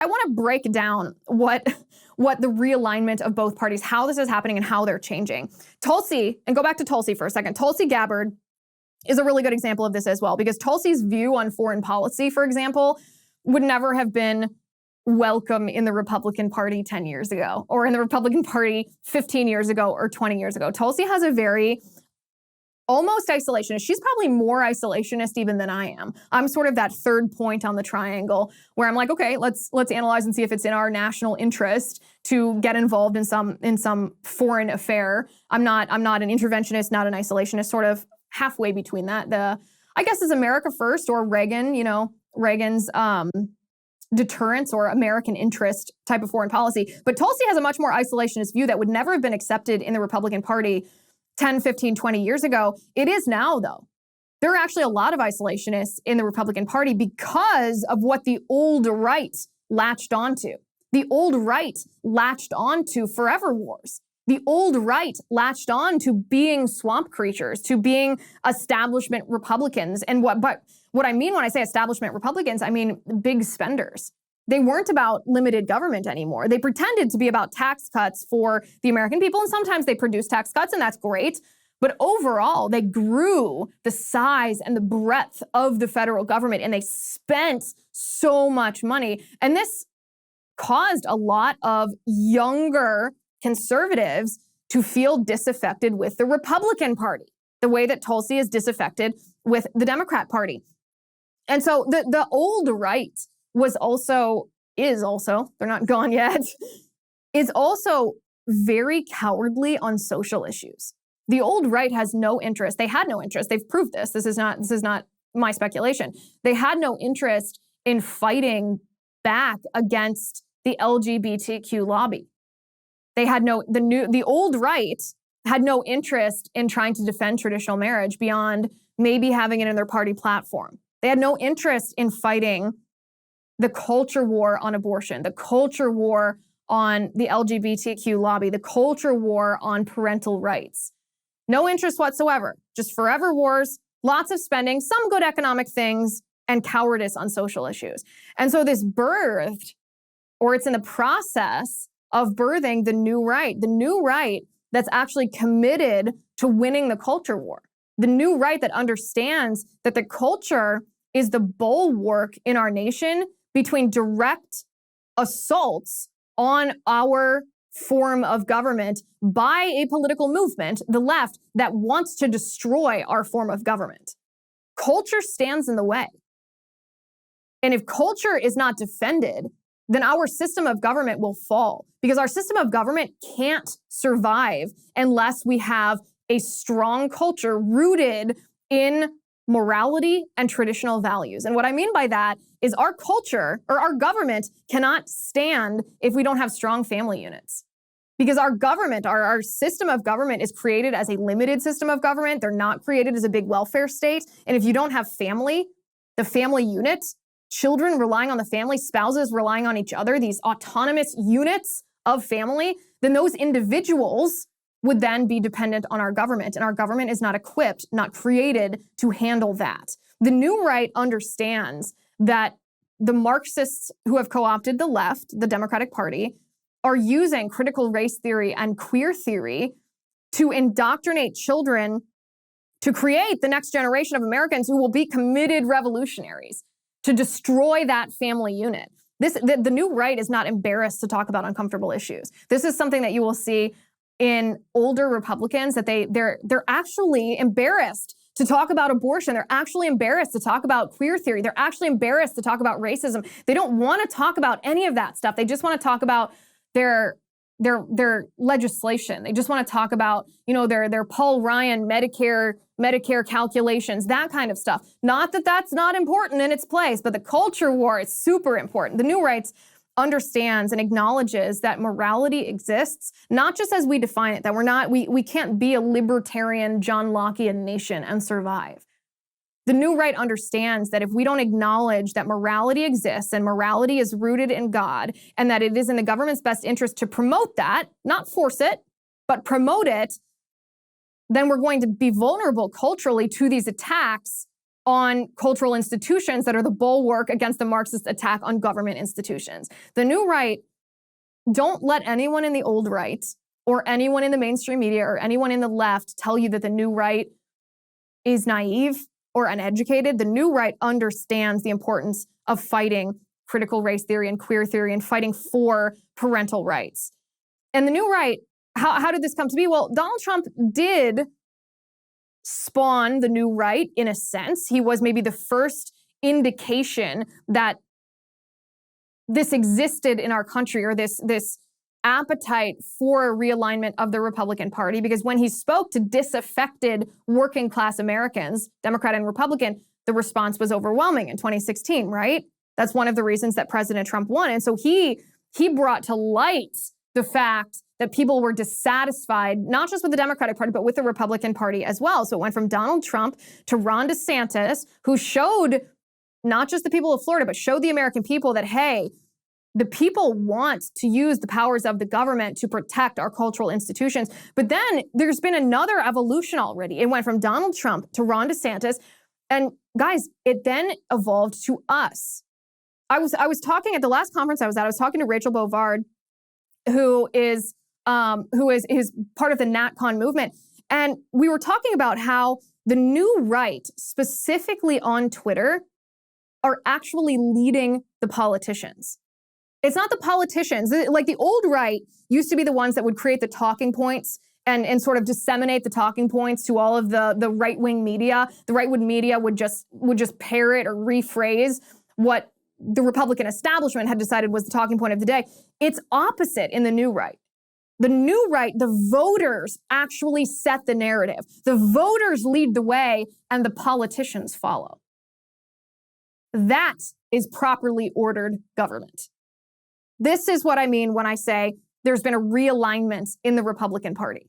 I want to break down what the realignment of both parties, how this is happening and how they're changing. Tulsi, and go back to Tulsi for a second. Tulsi Gabbard is a really good example of this as well, because Tulsi's view on foreign policy, for example, would never have been welcome in the Republican Party 10 years ago, or in the Republican Party 15 years ago, or 20 years ago. Tulsi has a very almost isolationist. She's probably more isolationist even than I am. I'm sort of that third point on the triangle where I'm like, okay, let's analyze and see if it's in our national interest to get involved in some foreign affair. I'm not an interventionist, not an isolationist, sort of halfway between that. I guess is America first, or Reagan, Reagan's deterrence or American interest type of foreign policy. But Tulsi has a much more isolationist view that would never have been accepted in the Republican Party 10, 15, 20 years ago. It is now, though. There are actually a lot of isolationists in the Republican Party because of what the old right latched onto. The old right latched onto forever wars. The old right latched on to being swamp creatures, to being establishment Republicans. And what I mean when I say establishment Republicans, I mean big spenders. They weren't about limited government anymore. They pretended to be about tax cuts for the American people, and sometimes they produced tax cuts, and that's great. But overall, they grew the size and the breadth of the federal government, and they spent so much money. And this caused a lot of younger conservatives to feel disaffected with the Republican Party, the way that Tulsi is disaffected with the Democrat Party. And so the old right is also, they're not gone yet, is also very cowardly on social issues. The old right has no interest. They had no interest. They've proved this. This is not my speculation. They had no interest in fighting back against the LGBTQ lobby. The old right had no interest in trying to defend traditional marriage beyond maybe having it in their party platform. They had no interest in fighting the culture war on abortion, the culture war on the LGBTQ lobby, the culture war on parental rights. No interest whatsoever. Just forever wars, lots of spending, some good economic things, and cowardice on social issues. And so this birthed, or it's in the process of birthing the new right that's actually committed to winning the culture war. The new right that understands that the culture is the bulwark in our nation between direct assaults on our form of government by a political movement, the left, that wants to destroy our form of government. Culture stands in the way. And if culture is not defended, then our system of government will fall, because our system of government can't survive unless we have a strong culture rooted in morality and traditional values. And what I mean by that is our culture, or our government, cannot stand if we don't have strong family units. Because our government, our system of government is created as a limited system of government. They're not created as a big welfare state. And if you don't have family, the family unit, children relying on the family, spouses relying on each other, these autonomous units of family, then those individuals would then be dependent on our government. And our government is not equipped, not created to handle that. The new right understands that the Marxists who have co-opted the left, the Democratic Party, are using critical race theory and queer theory to indoctrinate children to create the next generation of Americans who will be committed revolutionaries, to destroy that family unit. The new right is not embarrassed to talk about uncomfortable issues. This is something that you will see in older Republicans, that they're actually embarrassed to talk about abortion. They're actually embarrassed to talk about queer theory. They're actually embarrassed to talk about racism. They don't want to talk about any of that stuff. They just want to talk about their legislation. They just want to talk about, their Paul Ryan Medicare calculations, that kind of stuff. Not that that's not important in its place, but the culture war is super important. The new right understands and acknowledges that morality exists, not just as we define it, that we can't be a libertarian John Lockean nation and survive. The new right understands that if we don't acknowledge that morality exists and morality is rooted in God, and that it is in the government's best interest to promote that, not force it, but promote it, then we're going to be vulnerable culturally to these attacks on cultural institutions that are the bulwark against the Marxist attack on government institutions. The new right, don't let anyone in the old right or anyone in the mainstream media or anyone in the left tell you that the new right is naive or uneducated. The new right understands the importance of fighting critical race theory and queer theory and fighting for parental rights. And the new right, how did this come to be? Well, Donald Trump did spawn the new right in a sense. He was maybe the first indication that this existed in our country, or this appetite for a realignment of the Republican Party, because when he spoke to disaffected working class Americans, Democrat and Republican, the response was overwhelming in 2016, right? That's one of the reasons that President Trump won. And so he brought to light the fact that people were dissatisfied, not just with the Democratic Party, but with the Republican Party as well. So it went from Donald Trump to Ron DeSantis, who showed not just the people of Florida, but showed the American people that, hey, the people want to use the powers of the government to protect our cultural institutions. But then there's been another evolution already. It went from Donald Trump to Ron DeSantis. And guys, it then evolved to us. I was talking at the last conference I was at, I was talking to Rachel Bovard, who is part of the NatCon movement. And we were talking about how the new right, specifically on Twitter, are actually leading the politicians. It's not the politicians. Like the old right used to be the ones that would create the talking points and sort of disseminate the talking points to all of the right-wing media. The right-wing media would just parrot or rephrase what the Republican establishment had decided was the talking point of the day. It's opposite in the new right. The new right, the voters actually set the narrative. The voters lead the way and the politicians follow. That is properly ordered government. This is what I mean when I say there's been a realignment in the Republican Party.